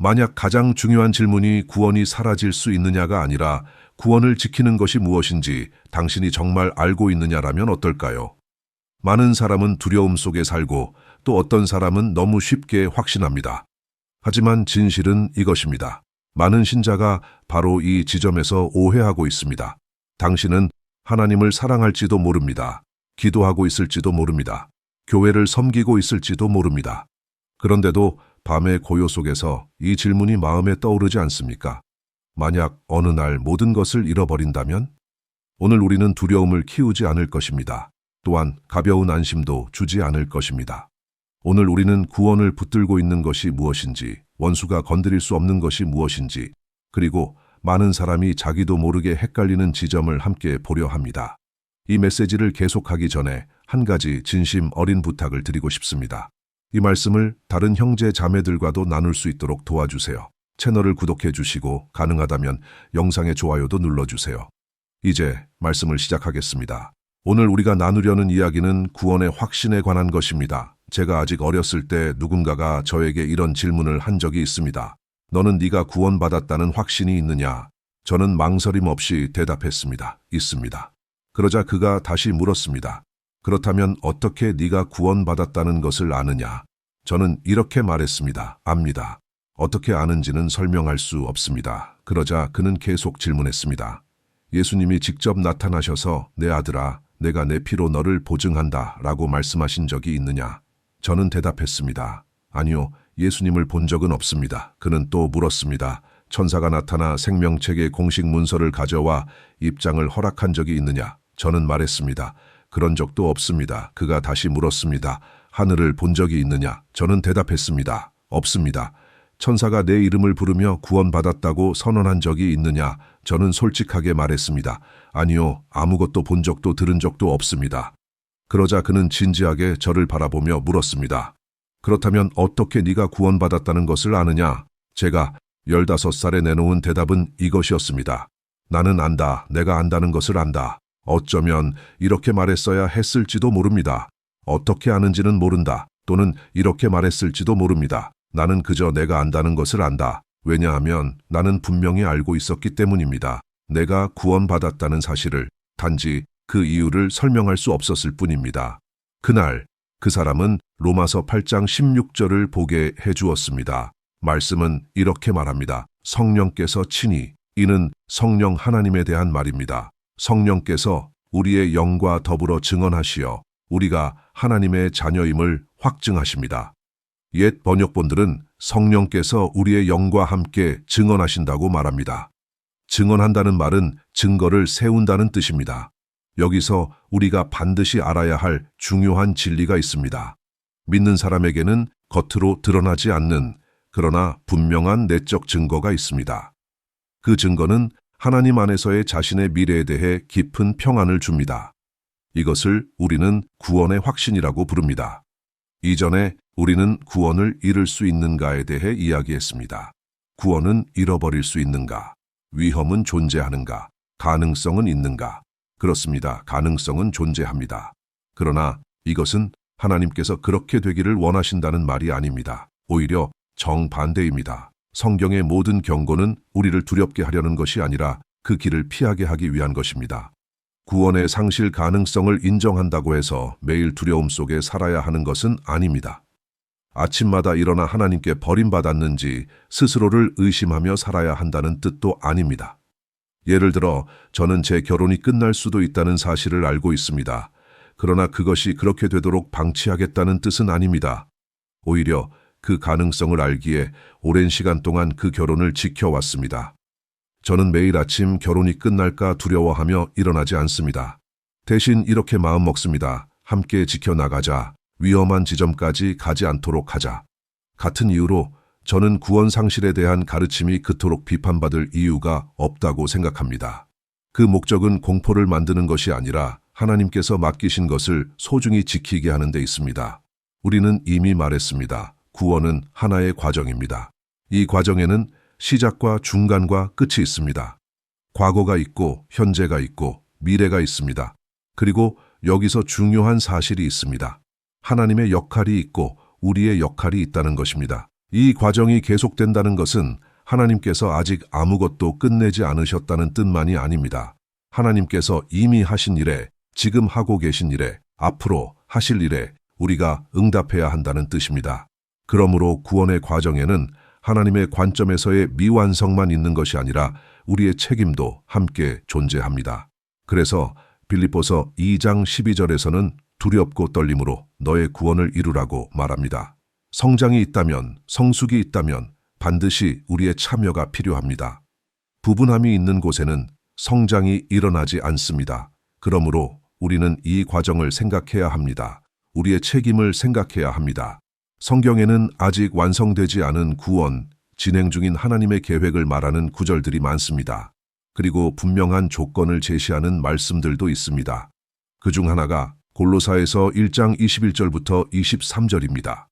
만약 가장 중요한 질문이 구원이 사라질 수 있느냐가 아니라 구원을 지키는 것이 무엇인지 당신이 정말 알고 있느냐라면 어떨까요? 많은 사람은 두려움 속에 살고 또 어떤 사람은 너무 쉽게 확신합니다. 하지만 진실은 이것입니다. 많은 신자가 바로 이 지점에서 오해하고 있습니다. 당신은 하나님을 사랑할지도 모릅니다. 기도하고 있을지도 모릅니다. 교회를 섬기고 있을지도 모릅니다. 그런데도 밤의 고요 속에서 이 질문이 마음에 떠오르지 않습니까? 만약 어느 날 모든 것을 잃어버린다면? 오늘 우리는 두려움을 키우지 않을 것입니다. 또한 가벼운 안심도 주지 않을 것입니다. 오늘 우리는 구원을 붙들고 있는 것이 무엇인지, 원수가 건드릴 수 없는 것이 무엇인지, 그리고 많은 사람이 자기도 모르게 헷갈리는 지점을 함께 보려 합니다. 이 메시지를 계속하기 전에 한 가지 진심 어린 부탁을 드리고 싶습니다. 이 말씀을 다른 형제 자매들과도 나눌 수 있도록 도와주세요. 채널을 구독해 주시고 가능하다면 영상의 좋아요도 눌러주세요. 이제 말씀을 시작하겠습니다. 오늘 우리가 나누려는 이야기는 구원의 확신에 관한 것입니다. 제가 아직 어렸을 때 누군가가 저에게 이런 질문을 한 적이 있습니다. 너는 네가 구원받았다는 확신이 있느냐? 저는 망설임 없이 대답했습니다. 있습니다. 그러자 그가 다시 물었습니다. 그렇다면 어떻게 네가 구원받았다는 것을 아느냐? 저는 이렇게 말했습니다. 압니다. 어떻게 아는지는 설명할 수 없습니다. 그러자 그는 계속 질문했습니다. 예수님이 직접 나타나셔서 내 아들아, 내가 내 피로 너를 보증한다 라고 말씀하신 적이 있느냐? 저는 대답했습니다. 아니요, 예수님을 본 적은 없습니다. 그는 또 물었습니다. 천사가 나타나 생명책의 공식 문서를 가져와 입장을 허락한 적이 있느냐? 저는 말했습니다. 그런 적도 없습니다. 그가 다시 물었습니다. 하늘을 본 적이 있느냐? 저는 대답했습니다. 없습니다. 천사가 내 이름을 부르며 구원받았다고 선언한 적이 있느냐? 저는 솔직하게 말했습니다. 아니요, 아무것도 본 적도 들은 적도 없습니다. 그러자 그는 진지하게 저를 바라보며 물었습니다. 그렇다면 어떻게 네가 구원받았다는 것을 아느냐? 제가 15살에 내놓은 대답은 이것이었습니다. 나는 안다. 내가 안다는 것을 안다. 어쩌면 이렇게 말했어야 했을지도 모릅니다. 어떻게 아는지는 모른다. 또는 이렇게 말했을지도 모릅니다. 나는 그저 내가 안다는 것을 안다. 왜냐하면 나는 분명히 알고 있었기 때문입니다. 내가 구원받았다는 사실을, 단지 그 이유를 설명할 수 없었을 뿐입니다. 그날 그 사람은 로마서 8장 16절을 보게 해주었습니다. 말씀은 이렇게 말합니다. 성령께서 친히, 이는 성령 하나님에 대한 말입니다. 성령께서 우리의 영과 더불어 증언하시어 우리가 하나님의 자녀임을 확증하십니다. 옛 번역본들은 성령께서 우리의 영과 함께 증언하신다고 말합니다. 증언한다는 말은 증거를 세운다는 뜻입니다. 여기서 우리가 반드시 알아야 할 중요한 진리가 있습니다. 믿는 사람에게는 겉으로 드러나지 않는, 그러나 분명한 내적 증거가 있습니다. 그 증거는 하나님 안에서의 자신의 미래에 대해 깊은 평안을 줍니다. 이것을 우리는 구원의 확신이라고 부릅니다. 이전에 우리는 구원을 잃을 수 있는가에 대해 이야기했습니다. 구원은 잃어버릴 수 있는가? 위험은 존재하는가? 가능성은 있는가? 그렇습니다. 가능성은 존재합니다. 그러나 이것은 하나님께서 그렇게 되기를 원하신다는 말이 아닙니다. 오히려 정반대입니다. 성경의 모든 경고는 우리를 두렵게 하려는 것이 아니라 그 길을 피하게 하기 위한 것입니다. 구원의 상실 가능성을 인정한다고 해서 매일 두려움 속에 살아야 하는 것은 아닙니다. 아침마다 일어나 하나님께 버림받았는지 스스로를 의심하며 살아야 한다는 뜻도 아닙니다. 예를 들어 저는 제 결혼이 끝날 수도 있다는 사실을 알고 있습니다. 그러나 그것이 그렇게 되도록 방치하겠다는 뜻은 아닙니다. 오히려 그 가능성을 알기에 오랜 시간 동안 그 결혼을 지켜왔습니다. 저는 매일 아침 결혼이 끝날까 두려워하며 일어나지 않습니다. 대신 이렇게 마음 먹습니다. 함께 지켜나가자. 위험한 지점까지 가지 않도록 하자. 같은 이유로 저는 구원 상실에 대한 가르침이 그토록 비판받을 이유가 없다고 생각합니다. 그 목적은 공포를 만드는 것이 아니라 하나님께서 맡기신 것을 소중히 지키게 하는 데 있습니다. 우리는 이미 말했습니다. 구원은 하나의 과정입니다. 이 과정에는 시작과 중간과 끝이 있습니다. 과거가 있고 현재가 있고 미래가 있습니다. 그리고 여기서 중요한 사실이 있습니다. 하나님의 역할이 있고 우리의 역할이 있다는 것입니다. 이 과정이 계속된다는 것은 하나님께서 아직 아무것도 끝내지 않으셨다는 뜻만이 아닙니다. 하나님께서 이미 하신 일에, 지금 하고 계신 일에, 앞으로 하실 일에 우리가 응답해야 한다는 뜻입니다. 그러므로 구원의 과정에는 하나님의 관점에서의 미완성만 있는 것이 아니라 우리의 책임도 함께 존재합니다. 그래서 빌립보서 2장 12절에서는 두렵고 떨림으로 너의 구원을 이루라고 말합니다. 성장이 있다면, 성숙이 있다면 반드시 우리의 참여가 필요합니다. 부분함이 있는 곳에는 성장이 일어나지 않습니다. 그러므로 우리는 이 과정을 생각해야 합니다. 우리의 책임을 생각해야 합니다. 성경에는 아직 완성되지 않은 구원, 진행 중인 하나님의 계획을 말하는 구절들이 많습니다. 그리고 분명한 조건을 제시하는 말씀들도 있습니다. 그중 하나가 골로사에서 1장 21절부터 23절입니다.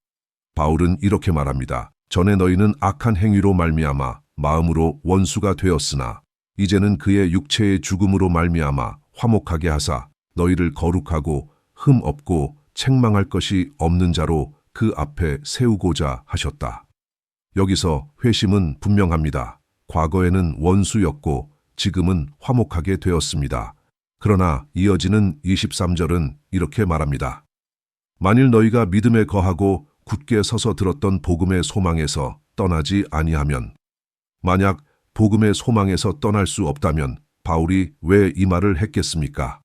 바울은 이렇게 말합니다. 전에 너희는 악한 행위로 말미암아 마음으로 원수가 되었으나 이제는 그의 육체의 죽음으로 말미암아 화목하게 하사 너희를 거룩하고 흠 없고 책망할 것이 없는 자로 그 앞에 세우고자 하셨다. 여기서 회심은 분명합니다. 과거에는 원수였고 지금은 화목하게 되었습니다. 그러나 이어지는 23절은 이렇게 말합니다. 만일 너희가 믿음에 거하고 굳게 서서 들었던 복음의 소망에서 떠나지 아니하면, 만약 복음의 소망에서 떠날 수 없다면 바울이 왜 이 말을 했겠습니까?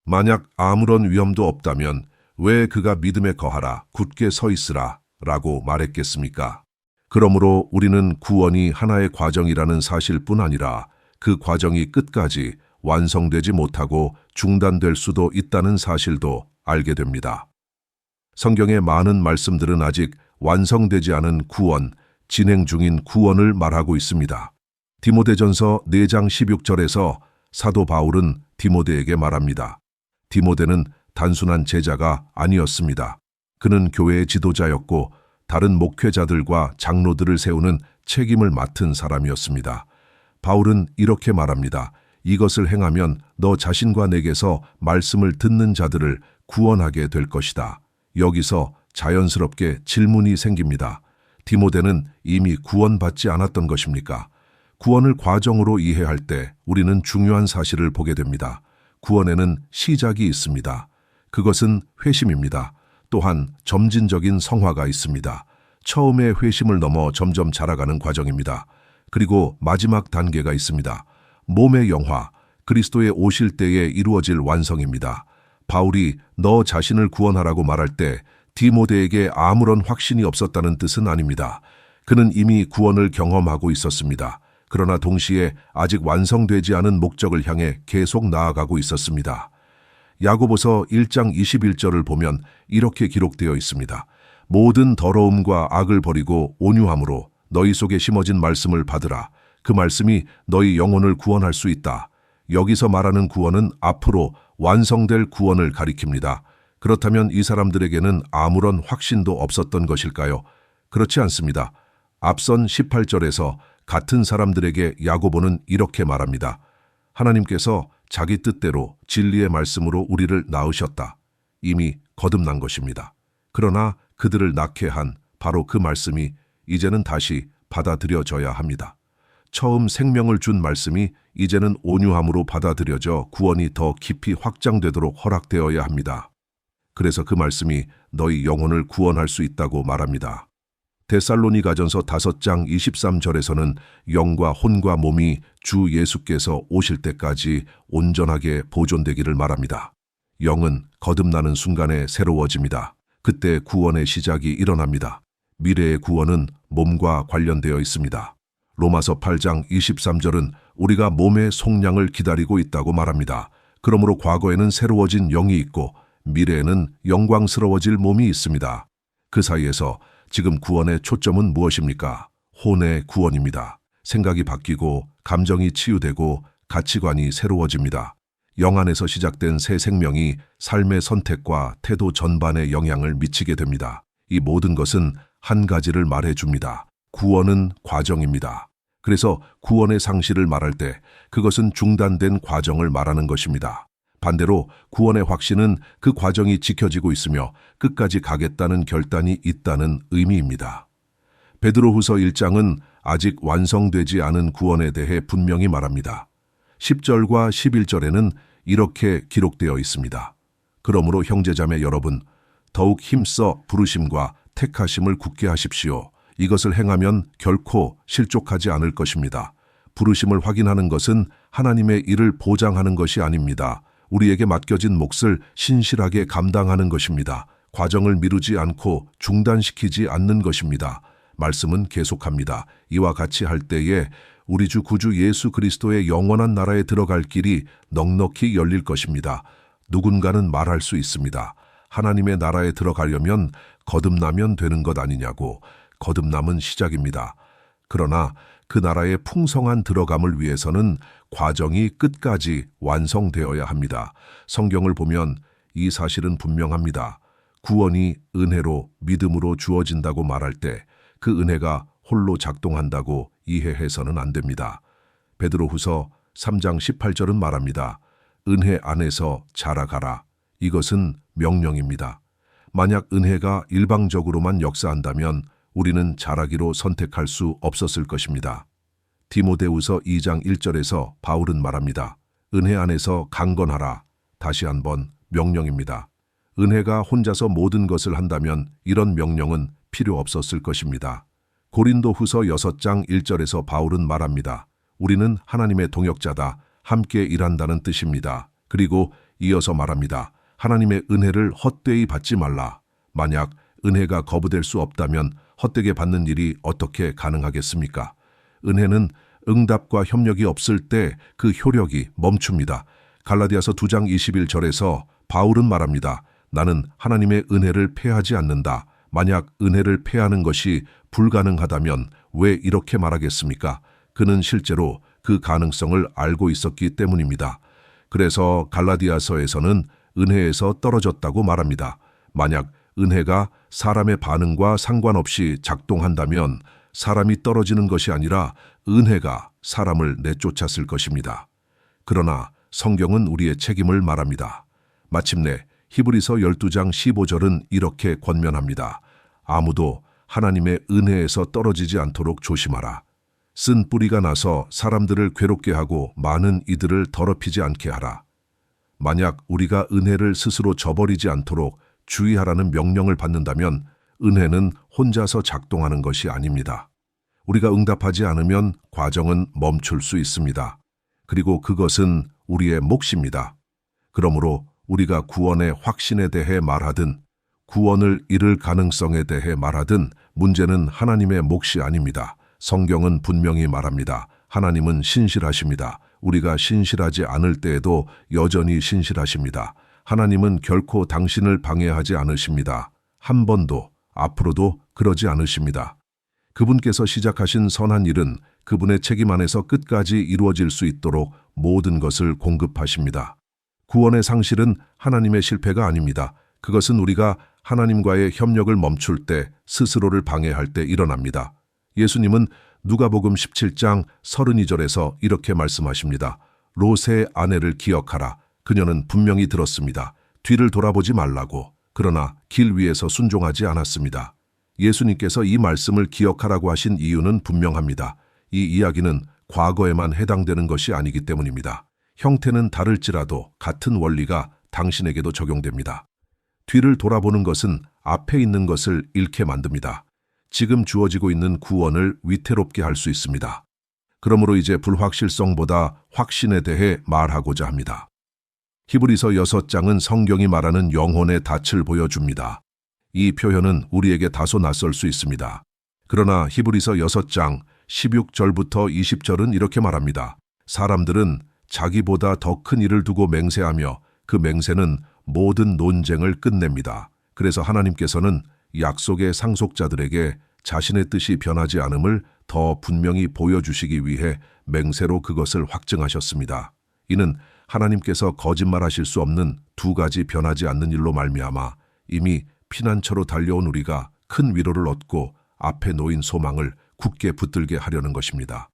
만약 아무런 위험도 없다면 왜 그가 믿음에 거하라, 굳게 서 있으라 라고 말했겠습니까? 그러므로 우리는 구원이 하나의 과정이라는 사실뿐 아니라 그 과정이 끝까지 완성되지 못하고 중단될 수도 있다는 사실도 알게 됩니다. 성경의 많은 말씀들은 아직 완성되지 않은 구원, 진행 중인 구원을 말하고 있습니다. 디모데전서 4장 16절에서 사도 바울은 디모데에게 말합니다. 디모데는 단순한 제자가 아니었습니다. 그는 교회의 지도자였고 다른 목회자들과 장로들을 세우는 책임을 맡은 사람이었습니다. 바울은 이렇게 말합니다. 이것을 행하면 너 자신과 내게서 말씀을 듣는 자들을 구원하게 될 것이다. 여기서 자연스럽게 질문이 생깁니다. 디모데는 이미 구원받지 않았던 것입니까? 구원을 과정으로 이해할 때 우리는 중요한 사실을 보게 됩니다. 구원에는 시작이 있습니다. 그것은 회심입니다. 또한 점진적인 성화가 있습니다. 처음의 회심을 넘어 점점 자라가는 과정입니다. 그리고 마지막 단계가 있습니다. 몸의 영화, 그리스도의 오실 때에 이루어질 완성입니다. 바울이 너 자신을 구원하라고 말할 때 디모데에게 아무런 확신이 없었다는 뜻은 아닙니다. 그는 이미 구원을 경험하고 있었습니다. 그러나 동시에 아직 완성되지 않은 목적을 향해 계속 나아가고 있었습니다. 야고보서 1장 21절을 보면 이렇게 기록되어 있습니다. 모든 더러움과 악을 버리고 온유함으로 너희 속에 심어진 말씀을 받으라. 그 말씀이 너희 영혼을 구원할 수 있다. 여기서 말하는 구원은 앞으로 완성될 구원을 가리킵니다. 그렇다면 이 사람들에게는 아무런 확신도 없었던 것일까요? 그렇지 않습니다. 앞선 18절에서 같은 사람들에게 야고보는 이렇게 말합니다. 하나님께서 자기 뜻대로 진리의 말씀으로 우리를 낳으셨다. 이미 거듭난 것입니다. 그러나 그들을 낳게 한 바로 그 말씀이 이제는 다시 받아들여져야 합니다. 처음 생명을 준 말씀이 이제는 온유함으로 받아들여져 구원이 더 깊이 확장되도록 허락되어야 합니다. 그래서 그 말씀이 너희 영혼을 구원할 수 있다고 말합니다. 데살로니가전서 5장 23절에서는 영과 혼과 몸이 주 예수께서 오실 때까지 온전하게 보존되기를 말합니다. 영은 거듭나는 순간에 새로워집니다. 그때 구원의 시작이 일어납니다. 미래의 구원은 몸과 관련되어 있습니다. 로마서 8장 23절은 우리가 몸의 속량을 기다리고 있다고 말합니다. 그러므로 과거에는 새로워진 영이 있고 미래에는 영광스러워질 몸이 있습니다. 그 사이에서 지금 구원의 초점은 무엇입니까? 혼의 구원입니다. 생각이 바뀌고 감정이 치유되고 가치관이 새로워집니다. 영 안에서 시작된 새 생명이 삶의 선택과 태도 전반에 영향을 미치게 됩니다. 이 모든 것은 한 가지를 말해줍니다. 구원은 과정입니다. 그래서 구원의 상실을 말할 때 그것은 중단된 과정을 말하는 것입니다. 반대로 구원의 확신은 그 과정이 지켜지고 있으며 끝까지 가겠다는 결단이 있다는 의미입니다. 베드로후서 1장은 아직 완성되지 않은 구원에 대해 분명히 말합니다. 10절과 11절에는 이렇게 기록되어 있습니다. 그러므로 형제자매 여러분, 더욱 힘써 부르심과 택하심을 굳게 하십시오. 이것을 행하면 결코 실족하지 않을 것입니다. 부르심을 확인하는 것은 하나님의 일을 보장하는 것이 아닙니다. 우리에게 맡겨진 몫을 신실하게 감당하는 것입니다. 과정을 미루지 않고 중단시키지 않는 것입니다. 말씀은 계속합니다. 이와 같이 할 때에 우리 주 구주 예수 그리스도의 영원한 나라에 들어갈 길이 넉넉히 열릴 것입니다. 누군가는 말할 수 있습니다. 하나님의 나라에 들어가려면 거듭나면 되는 것 아니냐고. 거듭남은 시작입니다. 그러나 그 나라의 풍성한 들어감을 위해서는 과정이 끝까지 완성되어야 합니다. 성경을 보면 이 사실은 분명합니다. 구원이 은혜로 믿음으로 주어진다고 말할 때 그 은혜가 홀로 작동한다고 이해해서는 안 됩니다. 베드로후서 3장 18절은 말합니다. 은혜 안에서 자라가라. 이것은 명령입니다. 만약 은혜가 일방적으로만 역사한다면 우리는 자라기로 선택할 수 없었을 것입니다. 디모데후서 2장 1절에서 바울은 말합니다. 은혜 안에서 강건하라. 다시 한번 명령입니다. 은혜가 혼자서 모든 것을 한다면 이런 명령은 필요 없었을 것입니다. 고린도후서 6장 1절에서 바울은 말합니다. 우리는 하나님의 동역자다. 함께 일한다는 뜻입니다. 그리고 이어서 말합니다. 하나님의 은혜를 헛되이 받지 말라. 만약 은혜가 거부될 수 없다면 헛되게 받는 일이 어떻게 가능하겠습니까? 은혜는 응답과 협력이 없을 때 그 효력이 멈춥니다. 갈라디아서 2장 21절에서 바울은 말합니다. 나는 하나님의 은혜를 패하지 않는다. 만약 은혜를 패하는 것이 불가능하다면 왜 이렇게 말하겠습니까? 그는 실제로 그 가능성을 알고 있었기 때문입니다. 그래서 갈라디아서에서는 은혜에서 떨어졌다고 말합니다. 만약 은혜가 사람의 반응과 상관없이 작동한다면 사람이 떨어지는 것이 아니라 은혜가 사람을 내쫓았을 것입니다. 그러나 성경은 우리의 책임을 말합니다. 마침내 히브리서 12장 15절은 이렇게 권면합니다. 아무도 하나님의 은혜에서 떨어지지 않도록 조심하라. 쓴 뿌리가 나서 사람들을 괴롭게 하고 많은 이들을 더럽히지 않게 하라. 만약 우리가 은혜를 스스로 저버리지 않도록 주의하라는 명령을 받는다면 은혜는 혼자서 작동하는 것이 아닙니다. 우리가 응답하지 않으면 과정은 멈출 수 있습니다. 그리고 그것은 우리의 몫입니다. 그러므로 우리가 구원의 확신에 대해 말하든 구원을 이룰 가능성에 대해 말하든 문제는 하나님의 몫이 아닙니다. 성경은 분명히 말합니다. 하나님은 신실하십니다. 우리가 신실하지 않을 때에도 여전히 신실하십니다. 하나님은 결코 당신을 방해하지 않으십니다. 한 번도, 앞으로도 그러지 않으십니다. 그분께서 시작하신 선한 일은 그분의 책임 안에서 끝까지 이루어질 수 있도록 모든 것을 공급하십니다. 구원의 상실은 하나님의 실패가 아닙니다. 그것은 우리가 하나님과의 협력을 멈출 때, 스스로를 방해할 때 일어납니다. 예수님은 누가복음 17장 32절에서 이렇게 말씀하십니다. 롯의 아내를 기억하라. 그녀는 분명히 들었습니다. 뒤를 돌아보지 말라고. 그러나 길 위에서 순종하지 않았습니다. 예수님께서 이 말씀을 기억하라고 하신 이유는 분명합니다. 이 이야기는 과거에만 해당되는 것이 아니기 때문입니다. 형태는 다를지라도 같은 원리가 당신에게도 적용됩니다. 뒤를 돌아보는 것은 앞에 있는 것을 잃게 만듭니다. 지금 주어지고 있는 구원을 위태롭게 할 수 있습니다. 그러므로 이제 불확실성보다 확신에 대해 말하고자 합니다. 히브리서 6장은 성경이 말하는 영혼의 닻을 보여줍니다. 이 표현은 우리에게 다소 낯설 수 있습니다. 그러나 히브리서 6장 16절부터 20절은 이렇게 말합니다. 사람들은 자기보다 더 큰 일을 두고 맹세하며 그 맹세는 모든 논쟁을 끝냅니다. 그래서 하나님께서는 약속의 상속자들에게 자신의 뜻이 변하지 않음을 더 분명히 보여주시기 위해 맹세로 그것을 확증하셨습니다. 이는 하나님께서 거짓말하실 수 없는 두 가지 변하지 않는 일로 말미암아 이미 피난처로 달려온 우리가 큰 위로를 얻고 앞에 놓인 소망을 굳게 붙들게 하려는 것입니다.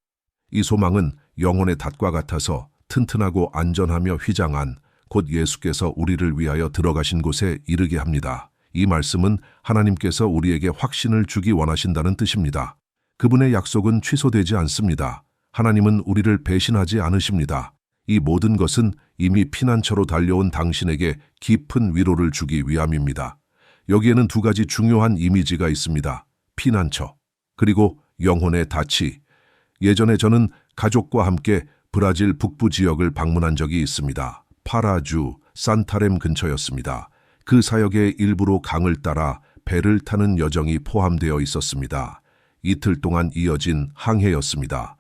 이 소망은 영혼의 닷과 같아서 튼튼하고 안전하며 휘장한 곧 예수께서 우리를 위하여 들어가신 곳에 이르게 합니다. 이 말씀은 하나님께서 우리에게 확신을 주기 원하신다는 뜻입니다. 그분의 약속은 취소되지 않습니다. 하나님은 우리를 배신하지 않으십니다. 이 모든 것은 이미 피난처로 달려온 당신에게 깊은 위로를 주기 위함입니다. 여기에는 두 가지 중요한 이미지가 있습니다. 피난처, 그리고 영혼의 닻이. 예전에 저는 가족과 함께 브라질 북부 지역을 방문한 적이 있습니다. 파라주, 산타렘 근처였습니다. 그 사역의 일부로 강을 따라 배를 타는 여정이 포함되어 있었습니다. 이틀 동안 이어진 항해였습니다.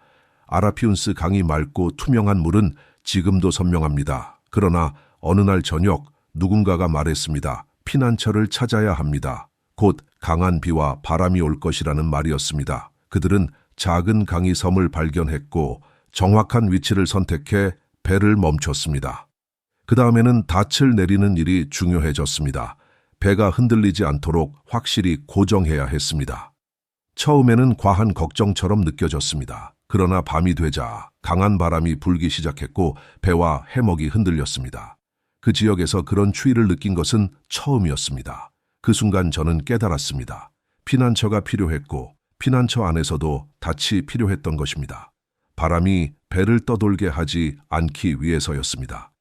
아라피운스 강이 맑고 투명한 물은 지금도 선명합니다. 그러나 어느 날 저녁 누군가가 말했습니다. 피난처를 찾아야 합니다. 곧 강한 비와 바람이 올 것이라는 말이었습니다. 그들은 작은 강이 섬을 발견했고 정확한 위치를 선택해 배를 멈췄습니다. 그 다음에는 닻을 내리는 일이 중요해졌습니다. 배가 흔들리지 않도록 확실히 고정해야 했습니다. 처음에는 과한 걱정처럼 느껴졌습니다. 그러나 밤이 되자 강한 바람이 불기 시작했고 배와 해먹이 흔들렸습니다. 그 지역에서 그런 추위를 느낀 것은 처음이었습니다. 그 순간 저는 깨달았습니다. 피난처가 필요했고 피난처 안에서도 닻이 필요했던 것입니다. 바람이 배를 떠돌게 하지 않기 위해서였습니다.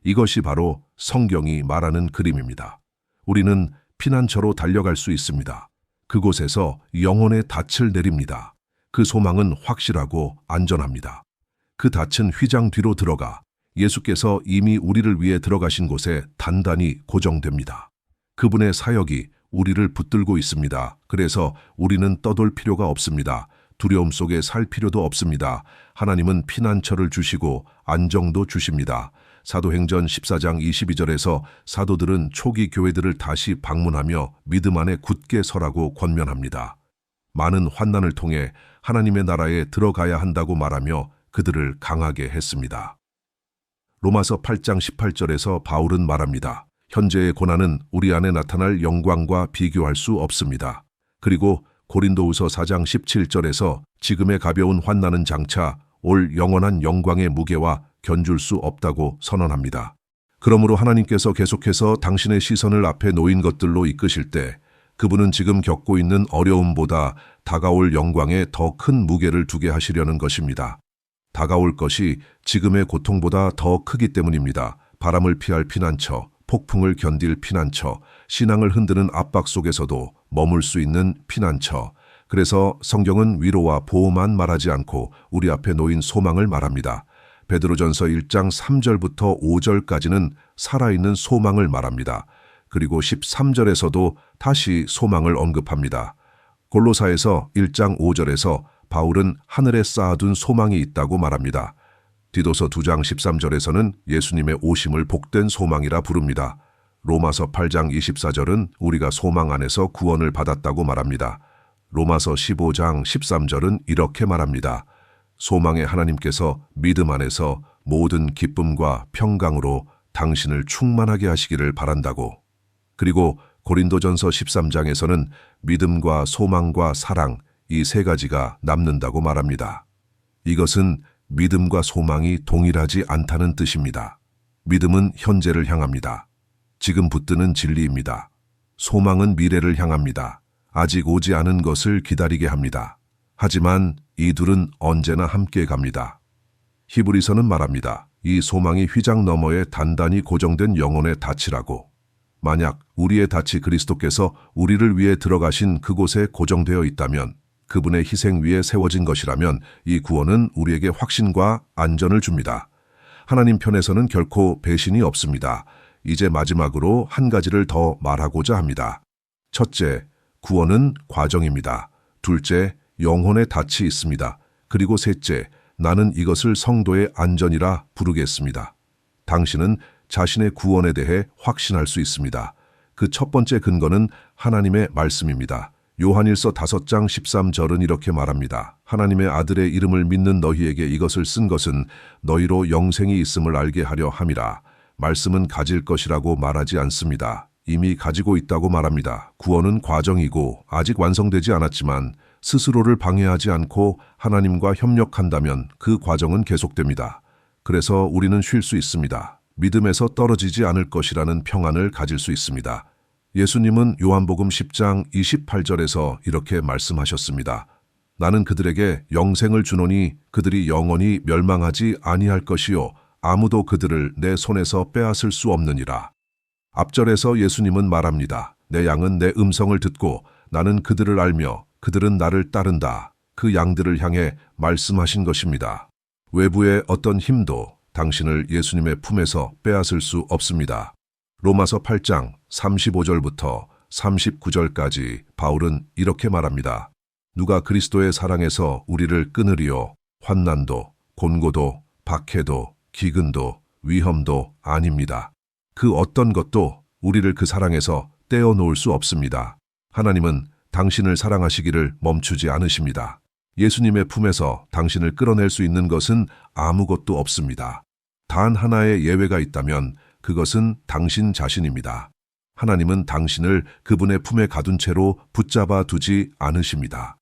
이것이 바로 성경이 말하는 그림입니다. 우리는 피난처로 달려갈 수 있습니다. 그곳에서 영혼의 닻을 내립니다. 그 소망은 확실하고 안전합니다. 그 닻은 휘장 뒤로 들어가 예수께서 이미 우리를 위해 들어가신 곳에 단단히 고정됩니다. 그분의 사역이 우리를 붙들고 있습니다. 그래서 우리는 떠돌 필요가 없습니다. 두려움 속에 살 필요도 없습니다. 하나님은 피난처를 주시고 안정도 주십니다. 사도행전 14장 22절에서 사도들은 초기 교회들을 다시 방문하며 믿음 안에 굳게 서라고 권면합니다. 많은 환난을 통해 하나님의 나라에 들어가야 한다고 말하며 그들을 강하게 했습니다. 로마서 8장 18절에서 바울은 말합니다. 현재의 고난은 우리 안에 나타날 영광과 비교할 수 없습니다. 그리고 고린도후서 4장 17절에서 지금의 가벼운 환난은 장차 올 영원한 영광의 무게와 견줄 수 없다고 선언합니다. 그러므로 하나님께서 계속해서 당신의 시선을 앞에 놓인 것들로 이끄실 때 그분은 지금 겪고 있는 어려움보다 다가올 영광에 더 큰 무게를 두게 하시려는 것입니다. 다가올 것이 지금의 고통보다 더 크기 때문입니다. 바람을 피할 피난처, 폭풍을 견딜 피난처, 신앙을 흔드는 압박 속에서도 머물 수 있는 피난처. 그래서 성경은 위로와 보호만 말하지 않고 우리 앞에 놓인 소망을 말합니다. 베드로전서 1장 3절부터 5절까지는 살아있는 소망을 말합니다. 그리고 13절에서도 다시 소망을 언급합니다. 골로사에서 1장 5절에서 바울은 하늘에 쌓아둔 소망이 있다고 말합니다. 디도서 2장 13절에서는 예수님의 오심을 복된 소망이라 부릅니다. 로마서 8장 24절은 우리가 소망 안에서 구원을 받았다고 말합니다. 로마서 15장 13절은 이렇게 말합니다. 소망의 하나님께서 믿음 안에서 모든 기쁨과 평강으로 당신을 충만하게 하시기를 바란다고. 그리고 고린도전서 13장에서는 믿음과 소망과 사랑, 이 세 가지가 남는다고 말합니다. 이것은 믿음과 소망이 동일하지 않다는 뜻입니다. 믿음은 현재를 향합니다. 지금 붙드는 진리입니다. 소망은 미래를 향합니다. 아직 오지 않은 것을 기다리게 합니다. 하지만 이 둘은 언제나 함께 갑니다. 히브리서는 말합니다. 이 소망이 휘장 너머에 단단히 고정된 영혼의 닻이라고. 만약 우리의 닻이 그리스도께서 우리를 위해 들어가신 그곳에 고정되어 있다면, 그분의 희생 위에 세워진 것이라면 이 구원은 우리에게 확신과 안전을 줍니다. 하나님 편에서는 결코 배신이 없습니다. 이제 마지막으로 한 가지를 더 말하고자 합니다. 첫째, 구원은 과정입니다. 둘째, 영혼의 닻이 있습니다. 그리고 셋째, 나는 이것을 성도의 안전이라 부르겠습니다. 당신은 자신의 구원에 대해 확신할 수 있습니다. 그 첫 번째 근거는 하나님의 말씀입니다. 요한일서 5장 13절은 이렇게 말합니다. 하나님의 아들의 이름을 믿는 너희에게 이것을 쓴 것은 너희로 영생이 있음을 알게 하려 함이라. 말씀은 가질 것이라고 말하지 않습니다. 이미 가지고 있다고 말합니다. 구원은 과정이고 아직 완성되지 않았지만 스스로를 방해하지 않고 하나님과 협력한다면 그 과정은 계속됩니다. 그래서 우리는 쉴 수 있습니다. 믿음에서 떨어지지 않을 것이라는 평안을 가질 수 있습니다. 예수님은 요한복음 10장 28절에서 이렇게 말씀하셨습니다. 나는 그들에게 영생을 주노니 그들이 영원히 멸망하지 아니할 것이요 아무도 그들을 내 손에서 빼앗을 수 없느니라. 앞절에서 예수님은 말합니다. 내 양은 내 음성을 듣고 나는 그들을 알며 그들은 나를 따른다. 그 양들을 향해 말씀하신 것입니다. 외부의 어떤 힘도 당신을 예수님의 품에서 빼앗을 수 없습니다. 로마서 8장 35절부터 39절까지 바울은 이렇게 말합니다. 누가 그리스도의 사랑에서 우리를 끊으리요? 환난도, 곤고도, 박해도, 기근도, 위험도 아닙니다. 그 어떤 것도 우리를 그 사랑에서 떼어놓을 수 없습니다. 하나님은 당신을 사랑하시기를 멈추지 않으십니다. 예수님의 품에서 당신을 끌어낼 수 있는 것은 아무것도 없습니다. 단 하나의 예외가 있다면 그것은 당신 자신입니다. 하나님은 당신을 그분의 품에 가둔 채로 붙잡아 두지 않으십니다.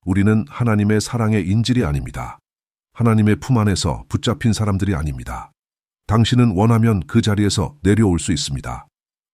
우리는 하나님의 사랑의 인질이 아닙니다. 하나님의 품 안에서 붙잡힌 사람들이 아닙니다. 당신은 원하면 그 자리에서 내려올 수 있습니다.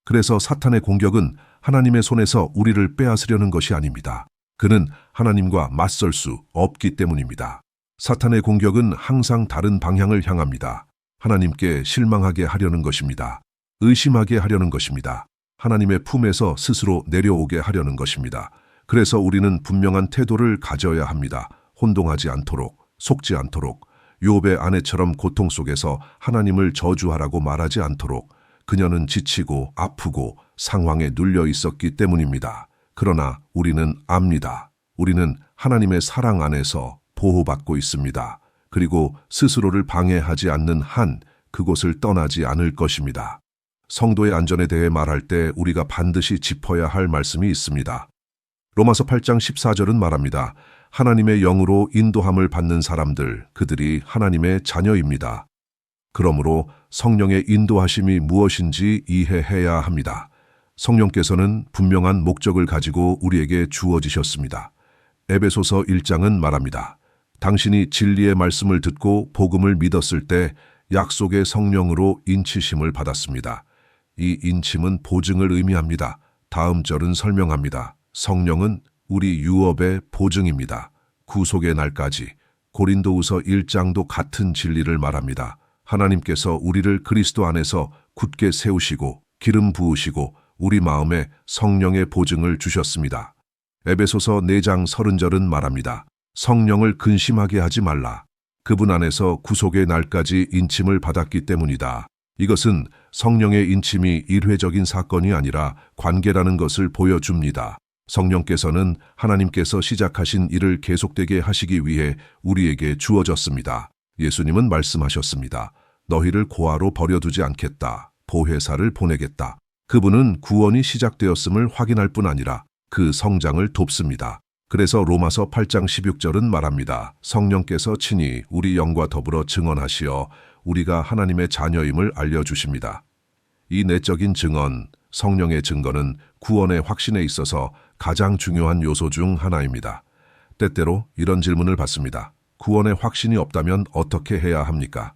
그래서 사탄의 공격은 하나님의 손에서 우리를 빼앗으려는 것이 아닙니다. 그는 하나님과 맞설 수 없기 때문입니다. 사탄의 공격은 항상 다른 방향을 향합니다. 하나님께 실망하게 하려는 것입니다. 의심하게 하려는 것입니다. 하나님의 품에서 스스로 내려오게 하려는 것입니다. 그래서 우리는 분명한 태도를 가져야 합니다. 혼동하지 않도록, 속지 않도록, 욥의 아내처럼 고통 속에서 하나님을 저주하라고 말하지 않도록. 그녀는 지치고 아프고 상황에 눌려 있었기 때문입니다. 그러나 우리는 압니다. 우리는 하나님의 사랑 안에서 보호받고 있습니다. 그리고 스스로를 방해하지 않는 한 그곳을 떠나지 않을 것입니다. 성도의 안전에 대해 말할 때 우리가 반드시 짚어야 할 말씀이 있습니다. 로마서 8장 14절은 말합니다. 하나님의 영으로 인도함을 받는 사람들, 그들이 하나님의 자녀입니다. 그러므로 성령의 인도하심이 무엇인지 이해해야 합니다. 성령께서는 분명한 목적을 가지고 우리에게 주어지셨습니다. 에베소서 1장은 말합니다. 당신이 진리의 말씀을 듣고 복음을 믿었을 때 약속의 성령으로 인치심을 받았습니다. 이 인침은 보증을 의미합니다. 다음 절은 설명합니다. 성령은 우리 유업의 보증입니다. 구속의 날까지. 고린도후서 1장도 같은 진리를 말합니다. 하나님께서 우리를 그리스도 안에서 굳게 세우시고 기름 부으시고 우리 마음에 성령의 보증을 주셨습니다. 에베소서 4장 30절은 말합니다. 성령을 근심하게 하지 말라. 그분 안에서 구속의 날까지 인침을 받았기 때문이다. 이것은 성령의 인침이 일회적인 사건이 아니라 관계라는 것을 보여줍니다. 성령께서는 하나님께서 시작하신 일을 계속되게 하시기 위해 우리에게 주어졌습니다. 예수님은 말씀하셨습니다. 너희를 고아로 버려두지 않겠다. 보혜사를 보내겠다. 그분은 구원이 시작되었음을 확인할 뿐 아니라 그 성장을 돕습니다. 그래서 로마서 8장 16절은 말합니다. 성령께서 친히 우리 영과 더불어 증언하시어 우리가 하나님의 자녀임을 알려주십니다. 이 내적인 증언, 성령의 증거는 구원의 확신에 있어서 가장 중요한 요소 중 하나입니다. 때때로 이런 질문을 받습니다. 구원의 확신이 없다면 어떻게 해야 합니까?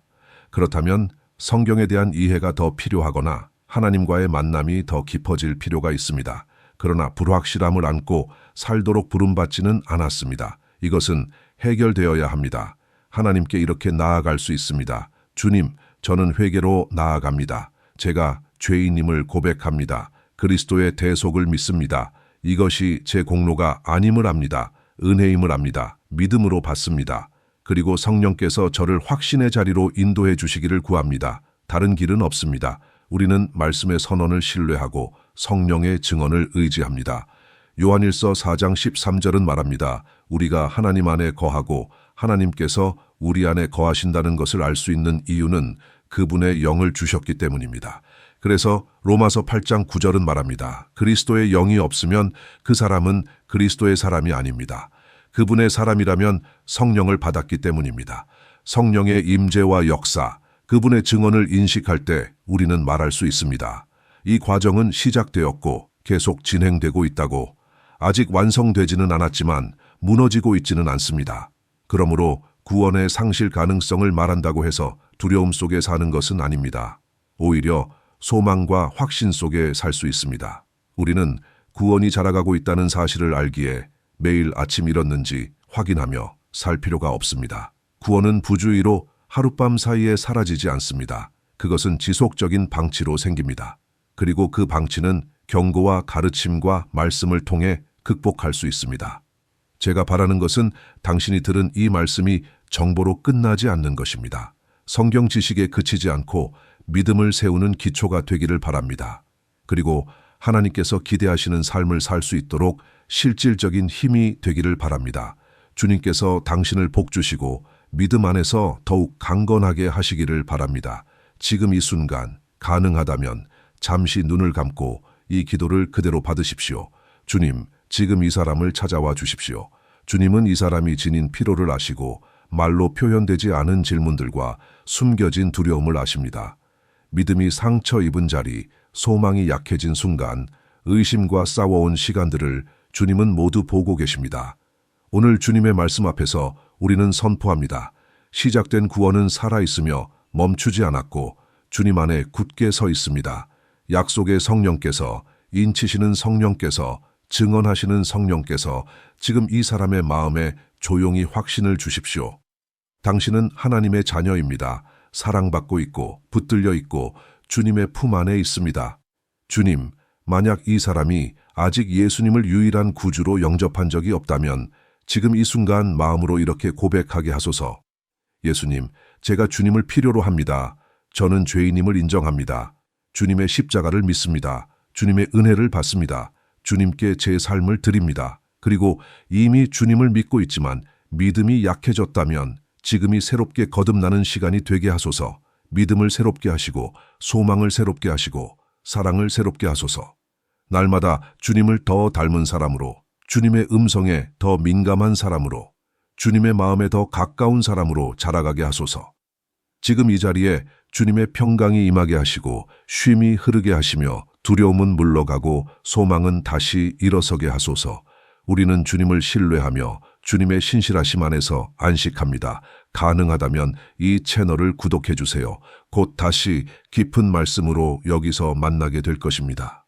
그렇다면 성경에 대한 이해가 더 필요하거나 하나님과의 만남이 더 깊어질 필요가 있습니다. 그러나 불확실함을 안고 살도록 부름받지는 않았습니다. 이것은 해결되어야 합니다. 하나님께 이렇게 나아갈 수 있습니다. 주님, 저는 회개로 나아갑니다. 제가 죄인임을 고백합니다. 그리스도의 대속을 믿습니다. 이것이 제 공로가 아님을 압니다. 은혜임을 압니다. 믿음으로 받습니다. 그리고 성령께서 저를 확신의 자리로 인도해 주시기를 구합니다. 다른 길은 없습니다. 우리는 말씀의 선언을 신뢰하고 성령의 증언을 의지합니다. 요한일서 4장 13절은 말합니다. 우리가 하나님 안에 거하고 하나님께서 우리 안에 거하신다는 것을 알 수 있는 이유는 그분의 영을 주셨기 때문입니다. 그래서 로마서 8장 9절은 말합니다. 그리스도의 영이 없으면 그 사람은 그리스도의 사람이 아닙니다. 그분의 사람이라면 성령을 받았기 때문입니다. 성령의 임재와 역사, 그분의 증언을 인식할 때 우리는 말할 수 있습니다. 이 과정은 시작되었고 계속 진행되고 있다고, 아직 완성되지는 않았지만 무너지고 있지는 않습니다. 그러므로 구원의 상실 가능성을 말한다고 해서 두려움 속에 사는 것은 아닙니다. 오히려 소망과 확신 속에 살 수 있습니다. 우리는 구원이 자라가고 있다는 사실을 알기에 매일 아침 일었는지 확인하며 살 필요가 없습니다. 구원은 부주의로 하룻밤 사이에 사라지지 않습니다. 그것은 지속적인 방치로 생깁니다. 그리고 그 방치는 경고와 가르침과 말씀을 통해 극복할 수 있습니다. 제가 바라는 것은 당신이 들은 이 말씀이 정보로 끝나지 않는 것입니다. 성경 지식에 그치지 않고 믿음을 세우는 기초가 되기를 바랍니다. 그리고 하나님께서 기대하시는 삶을 살 수 있도록 실질적인 힘이 되기를 바랍니다. 주님께서 당신을 복주시고 믿음 안에서 더욱 강건하게 하시기를 바랍니다. 지금 이 순간 가능하다면 잠시 눈을 감고 이 기도를 그대로 받으십시오. 주님, 지금 이 사람을 찾아와 주십시오. 주님은 이 사람이 지닌 피로를 아시고 말로 표현되지 않은 질문들과 숨겨진 두려움을 아십니다. 믿음이 상처 입은 자리, 소망이 약해진 순간, 의심과 싸워온 시간들을 주님은 모두 보고 계십니다. 오늘 주님의 말씀 앞에서 우리는 선포합니다. 시작된 구원은 살아있으며 멈추지 않았고 주님 안에 굳게 서 있습니다. 약속의 성령께서, 인치시는 성령께서, 증언하시는 성령께서 지금 이 사람의 마음에 조용히 확신을 주십시오. 당신은 하나님의 자녀입니다. 사랑받고 있고 붙들려 있고 주님의 품 안에 있습니다. 주님, 만약 이 사람이 아직 예수님을 유일한 구주로 영접한 적이 없다면 지금 이 순간 마음으로 이렇게 고백하게 하소서. 예수님, 제가 주님을 필요로 합니다. 저는 죄인임을 인정합니다. 주님의 십자가를 믿습니다. 주님의 은혜를 받습니다. 주님께 제 삶을 드립니다. 그리고 이미 주님을 믿고 있지만 믿음이 약해졌다면 지금이 새롭게 거듭나는 시간이 되게 하소서. 믿음을 새롭게 하시고 소망을 새롭게 하시고 사랑을 새롭게 하소서. 날마다 주님을 더 닮은 사람으로, 주님의 음성에 더 민감한 사람으로, 주님의 마음에 더 가까운 사람으로 자라가게 하소서. 지금 이 자리에 주님의 평강이 임하게 하시고 쉼이 흐르게 하시며 두려움은 물러가고 소망은 다시 일어서게 하소서. 우리는 주님을 신뢰하며 주님의 신실하심 안에서 안식합니다. 가능하다면 이 채널을 구독해 주세요. 곧 다시 깊은 말씀으로 여기서 만나게 될 것입니다.